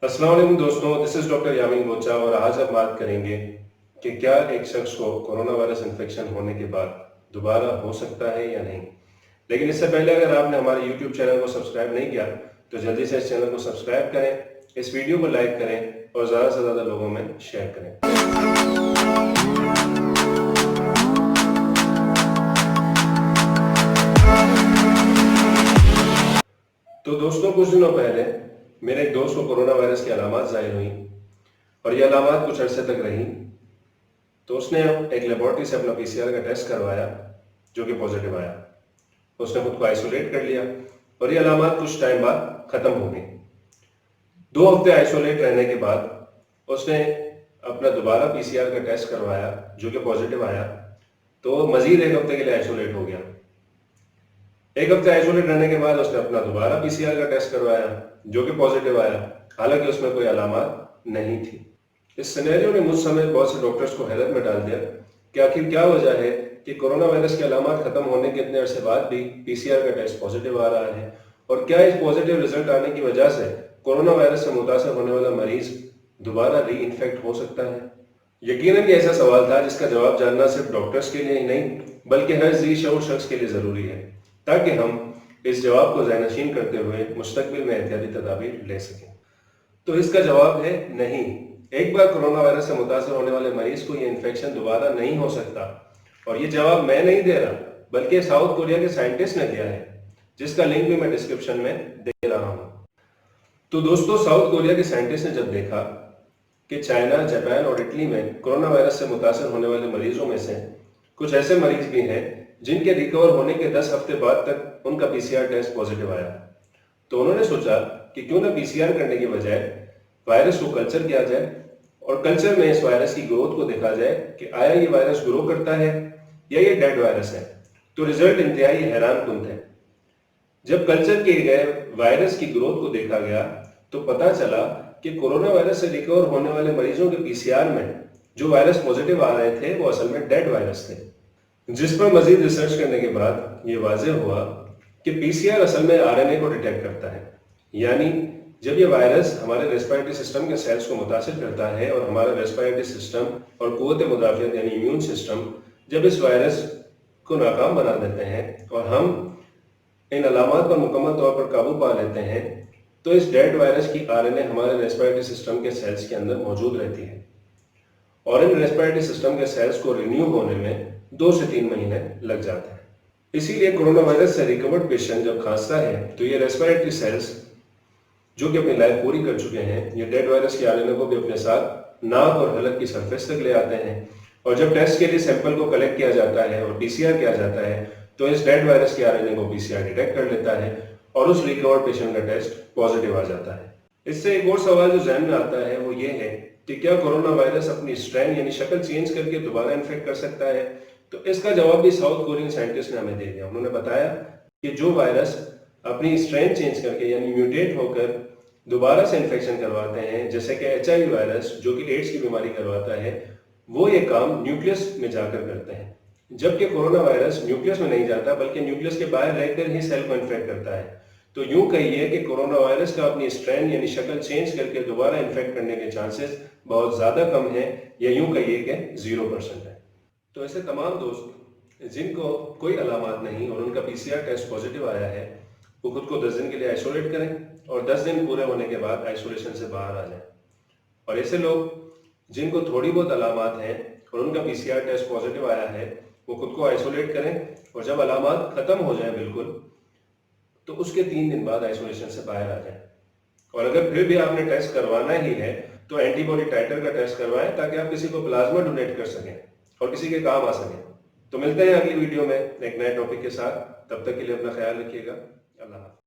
अस्सलाम वालेकुम दोस्तों, दिस इज डॉक्टर यामीन बोचा और आज हम बात करेंगे कि क्या एक शख्स को कोरोना वायरस इन्फेक्शन होने के बाद दोबारा हो सकता है या नहीं। लेकिन इससे पहले अगर आपने हमारे यूट्यूब चैनल को सब्सक्राइब नहीं किया तो जल्दी से इस चैनल को सब्सक्राइब करें, इस वीडियो को लाइक करें और ज़्यादा से ज़्यादा लोगों में शेयर करें। तो दोस्तों, कुछ दिनों पहले मेरे एक दोस्त को कोरोना वायरस की अलामत ज़ाहिर हुई और ये अलामत कुछ अरसे तक रही। तो उसने एक लेबॉर्ट्री से अपना पीसीआर का टेस्ट करवाया जो कि पॉजिटिव आया। उसने खुद को आइसोलेट कर लिया और ये अलामत कुछ टाइम बाद ख़त्म हो गई। 2 हफ्ते आइसोलेट रहने के बाद उसने अपना दोबारा पीसीआर का टेस्ट करवाया जो कि पॉजिटिव आया। तो मज़ीद 1 हफ्ते के लिए आइसोलेट हो गया। 1 हफ्ते आइसोलेट रहने के बाद उसने अपना दोबारा पीसीआर का टेस्ट करवाया जो कि पॉजिटिव आया, हालांकि उसमें कोई अलामत नहीं थी। इस सिनेरियो ने मुझ समेत बहुत से डॉक्टर्स को हैरत में डाल दिया कि आखिर क्या वजह है कि कोरोना वायरस की अलामत खत्म होने के इतने अरसे बाद भी पीसीआर का टेस्ट पॉजिटिव आ रहा है, और क्या इस पॉजिटिव रिजल्ट आने की वजह से कोरोना वायरस से मुतासर होने वाला मरीज दोबारा री इन्फेक्ट हो सकता है। यकीनन ये ऐसा सवाल था जिसका जवाब जानना सिर्फ डॉक्टर्स के लिए ही नहीं बल्कि हर जी शऊर शख्स के लिए ज़रूरी है, ताकि हम इस जवाब को ज़हनशीन करते हुए मुस्तकबिल में एहतियाती तदाबीर ले सकें। तो इसका जवाब है नहीं। एक बार कोरोना वायरस से मुतासर होने वाले मरीज को ये इन्फेक्शन दोबारा नहीं हो सकता, और ये जवाब मैं नहीं दे रहा बल्कि साउथ कोरिया के साइंटिस्ट ने दिया है, जिसका लिंक भी मैं डिस्क्रिप्शन में दे रहा हूँ। तो दोस्तों, साउथ कोरिया के साइंटिस्ट ने जब देखा कि चाइना, जापान और इटली में कोरोना वायरस से मुतासर होने वाले मरीजों में से कुछ ऐसे मरीज भी हैं जिनके रिकवर होने के 10 हफ्ते बाद तक उनका पीसीआर टेस्ट पॉजिटिव आया, तो उन्होंने सोचा कि क्यों ना पीसीआर करने की बजाय वायरस को कल्चर किया जाए और कल्चर में इस वायरस की ग्रोथ को देखा जाए कि आया ये वायरस ग्रो करता है या ये डेड वायरस है। तो रिजल्ट इंतहाई हैरानकुन थे। जब कल्चर किए गए वायरस की ग्रोथ को देखा गया तो पता चला कि कोरोना वायरस से रिकवर होने वाले मरीजों के पीसीआर में जो वायरस पॉजिटिव आ रहे थे वो असल में डेड वायरस थे, जिस पर मजीद रिसर्च करने के बाद ये वाज़ेह हुआ कि पीसीआर असल में आरएनए को डिटेक्ट करता है। यानी जब ये वायरस हमारे रेस्पिरेटरी सिस्टम के सेल्स को मुतासिर करता है और हमारा रेस्पिरेटरी सिस्टम और क़ुव्वत मुदाफ़ियत यानी इम्यून सिस्टम जब इस वायरस को नाकाम बना देते हैं और हम इन अलामत पर मुकम्मल तौर पर काबू पा लेते हैं, तो इस डेड वायरस की आरएनए हमारे रेस्पिरेटरी सिस्टम के सेल्स के अंदर मौजूद रहती है और इन रेस्पिरेटरी सिस्टम के सेल्स को रिन्यू होने में 2 से 3 महीने लग जाते हैं। इसीलिए कोरोना वायरस से रिकवर्ड पेशेंट जब खांसता है तो ये रेस्पिरेटरी सेल्स जो कि अपनी लाइफ पूरी कर चुके हैं, ये डेड वायरस के आरएनए को भी अपने साथ नाक और हलक की सरफेस तक ले आते हैं, और जब टेस्ट के लिए सैंपल को कलेक्ट किया जाता है और पीसीआर किया जाता है तो इस डेड वायरस के आरएनए को पीसीआर डिटेक्ट कर लेता है और उस रिकवर्ड पेशेंट का टेस्ट पॉजिटिव आ जाता है। इससे एक और सवाल जो जहन में आता है वो ये है कि क्या कोरोना वायरस अपनी स्ट्रेन यानी शक्ल चेंज करके दोबारा इन्फेक्ट कर सकता है। तो इसका जवाब भी साउथ कोरियन साइंटिस्ट ने हमें दे दिया। उन्होंने बताया कि जो वायरस अपनी स्ट्रेन चेंज करके यानी म्यूटेट होकर दोबारा से इन्फेक्शन करवाते हैं, जैसे कि एचआईवी वायरस जो कि एड्स की बीमारी करवाता है, वो ये काम न्यूक्लियस में जाकर करते हैं, जबकि कोरोना वायरस न्यूक्लियस में नहीं जाता बल्कि न्यूक्लियस के बाहर रहकर ही सेल को इन्फेक्ट करता है। तो यूं कहिए कि कोरोना वायरस का अपनी स्ट्रेन यानी शक्ल चेंज करके दोबारा इन्फेक्ट करने के चांसेस बहुत ज़्यादा कम है, या यूं कहिए कि 0% है। तो ऐसे तमाम दोस्त जिनको कोई अलामत नहीं और उनका पीसीआर टेस्ट पॉजिटिव आया है, वो खुद को 10 दिन के लिए आइसोलेट करें और 10 दिन पूरे होने के बाद आइसोलेशन से बाहर आ जाएं। और ऐसे लोग जिनको थोड़ी बहुत अलामत हैं और उनका पीसीआर टेस्ट पॉजिटिव आया है, वो खुद को आइसोलेट करें और जब अलामत ख़त्म हो जाए बिल्कुल, तो उसके 3 दिन बाद आइसोलेशन से बाहर आ जाएं। और अगर फिर भी आपने टेस्ट करवाना ही है तो एंटीबॉडी टाइटर का टेस्ट करवाएं, ताकि आप किसी को प्लाज्मा डोनेट कर सकें और किसी के काम आ सकें। तो मिलते हैं अगली वीडियो में एक नए टॉपिक के साथ। तब तक के लिए अपना ख्याल रखिएगा। अल्लाह हाफ़िज़।